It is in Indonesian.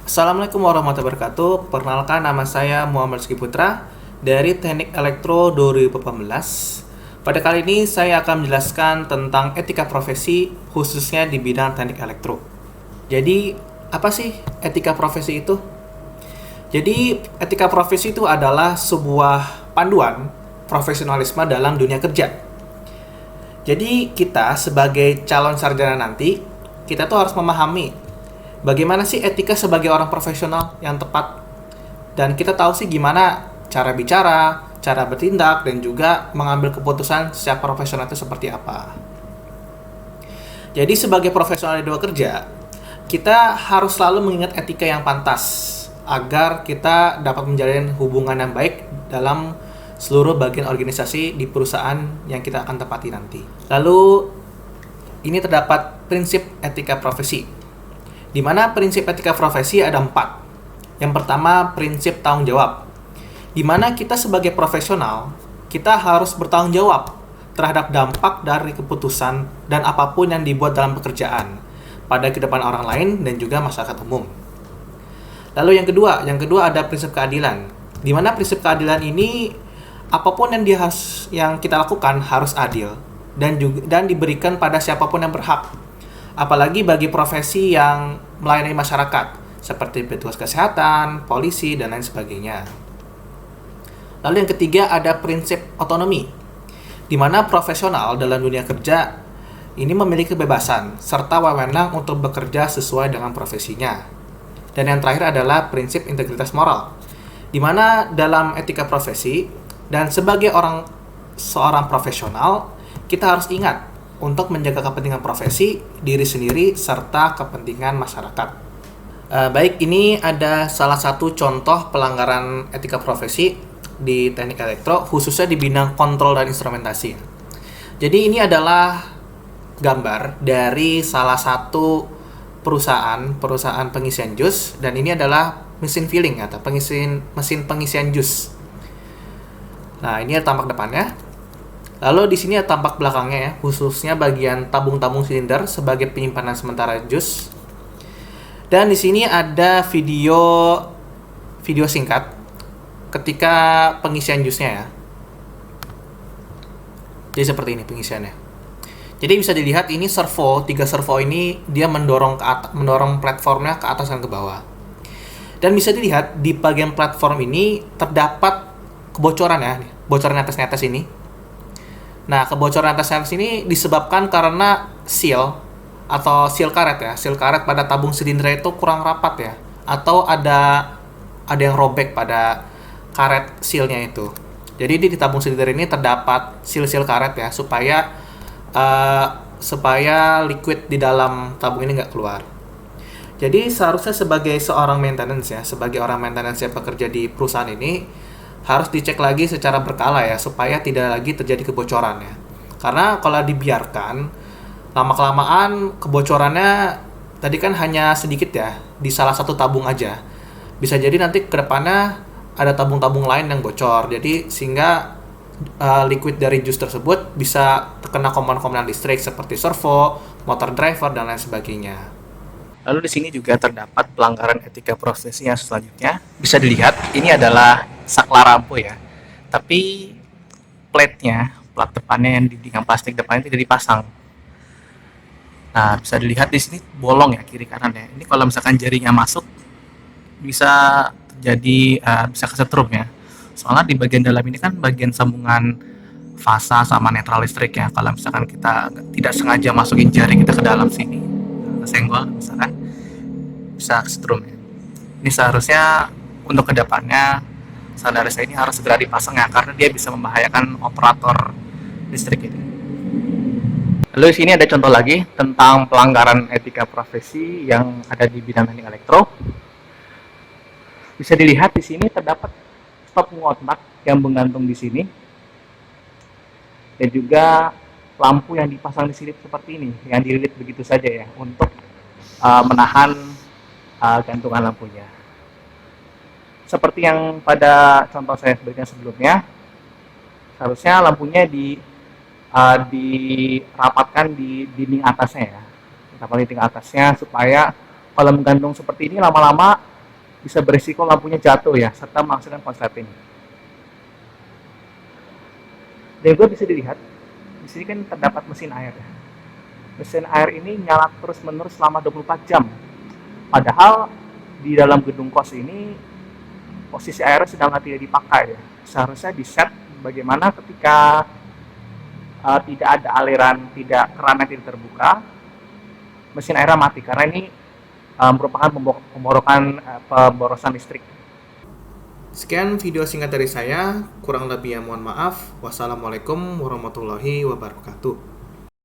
Assalamualaikum warahmatullahi wabarakatuh. Perkenalkan, nama saya Muhammad Rizky Putra dari Teknik Elektro 2018. Pada kali ini saya akan menjelaskan tentang etika profesi khususnya di bidang teknik elektro. Jadi, apa sih etika profesi itu? Jadi, etika profesi itu adalah sebuah panduan profesionalisme dalam dunia kerja. Jadi, kita sebagai calon sarjana nanti, kita tuh harus memahami bagaimana sih etika sebagai orang profesional yang tepat. Dan kita tahu sih gimana cara bicara, cara bertindak, dan juga mengambil keputusan secara profesional itu seperti apa. Jadi sebagai profesional di dunia kerja, kita harus selalu mengingat etika yang pantas agar kita dapat menjalin hubungan yang baik dalam seluruh bagian organisasi di perusahaan yang kita akan tempati nanti. Lalu ini terdapat prinsip etika profesi, di mana prinsip etika profesi ada 4. Yang pertama, prinsip tanggung jawab, di mana kita sebagai profesional, kita harus bertanggung jawab terhadap dampak dari keputusan dan apapun yang dibuat dalam pekerjaan pada kehidupan orang lain dan juga masyarakat umum. Lalu yang kedua ada prinsip keadilan, di mana prinsip keadilan ini apapun yang kita lakukan harus adil dan diberikan pada siapapun yang berhak. Apalagi bagi profesi yang melayani masyarakat, seperti petugas kesehatan, polisi, dan lain sebagainya. Lalu yang ketiga ada prinsip otonomi, di mana profesional dalam dunia kerja ini memiliki kebebasan serta wewenang untuk bekerja sesuai dengan profesinya. Dan yang terakhir adalah prinsip integritas moral, di mana dalam etika profesi dan sebagai seorang profesional, kita harus ingat untuk menjaga kepentingan profesi, diri sendiri, serta kepentingan masyarakat. Baik, ini ada salah satu contoh pelanggaran etika profesi di teknik elektro, khususnya di bidang kontrol dan instrumentasi. Jadi ini adalah gambar dari salah satu perusahaan pengisian jus, dan ini adalah mesin filling atau mesin pengisian jus. Nah, ini tampak depannya. Lalu di sini ada tampak belakangnya ya, khususnya bagian tabung-tabung silinder sebagai penyimpanan sementara jus. Dan di sini ada video singkat ketika pengisian jusnya ya. Jadi seperti ini pengisiannya. Jadi bisa dilihat ini tiga servo ini dia mendorong platformnya ke atas dan ke bawah. Dan bisa dilihat di bagian platform ini terdapat kebocoran ya, bocoran atas ini. Nah, kebocoran atas ini disebabkan karena seal karet pada tabung silinder itu kurang rapat ya, atau ada yang robek pada karet sealnya itu. Jadi di tabung silinder ini terdapat seal karet ya, supaya liquid di dalam tabung ini nggak keluar. Jadi seharusnya sebagai orang maintenance yang bekerja di perusahaan ini harus dicek lagi secara berkala ya, supaya tidak lagi terjadi kebocoran ya. Karena kalau dibiarkan, lama-kelamaan kebocorannya tadi kan hanya sedikit ya, di salah satu tabung aja. Bisa jadi nanti ke depannya ada tabung-tabung lain yang bocor. Jadi sehingga liquid dari jus tersebut bisa terkena komponen-komponen listrik seperti servo, motor driver, dan lain sebagainya. Lalu di sini juga terdapat pelanggaran etika profesi yang selanjutnya. Bisa dilihat, ini adalah saklar lampu ya. Tapi plat depannya yang dengan plastik depannya tidak dipasang. Nah, bisa dilihat di sini bolong ya, kiri kanan ya. Ini kalau misalkan jarinya masuk bisa terjadi bisa kesetrum ya. Soalnya di bagian dalam ini kan bagian sambungan fasa sama netral listrik ya. Kalau misalkan kita tidak sengaja masukin jari kita ke dalam sini, kesenggol misalkan, bisa kesetrum ya. Ini seharusnya untuk kedepannya sandarisnya ini harus segera dipasang ya, karena dia bisa membahayakan operator listrik ini. Lalu di sini ada contoh lagi tentang pelanggaran etika profesi yang ada di bidang teknik elektro. Bisa dilihat di sini terdapat stop ngontak yang menggantung di sini, dan juga lampu yang dipasang di sini seperti ini, yang dililit begitu saja ya, untuk menahan gantungan lampunya. Seperti yang pada contoh saya sebelumnya, seharusnya lampunya dirapatkan di dinding atasnya ya, supaya kalau menggantung seperti ini lama-lama bisa berisiko lampunya jatuh ya, serta menghasilkan konsleting. Dan juga bisa dilihat, di sini kan terdapat mesin air ya. Mesin air ini nyala terus-menerus selama 24 jam. Padahal di dalam gedung kos ini posisi airnya sedang tidak dipakai ya. Seharusnya di set bagaimana ketika tidak ada aliran, tidak keran yang tidak terbuka, mesin airnya mati karena ini merupakan pemborosan listrik. Sekian video singkat dari saya, kurang lebihnya mohon maaf. Wassalamualaikum warahmatullahi wabarakatuh.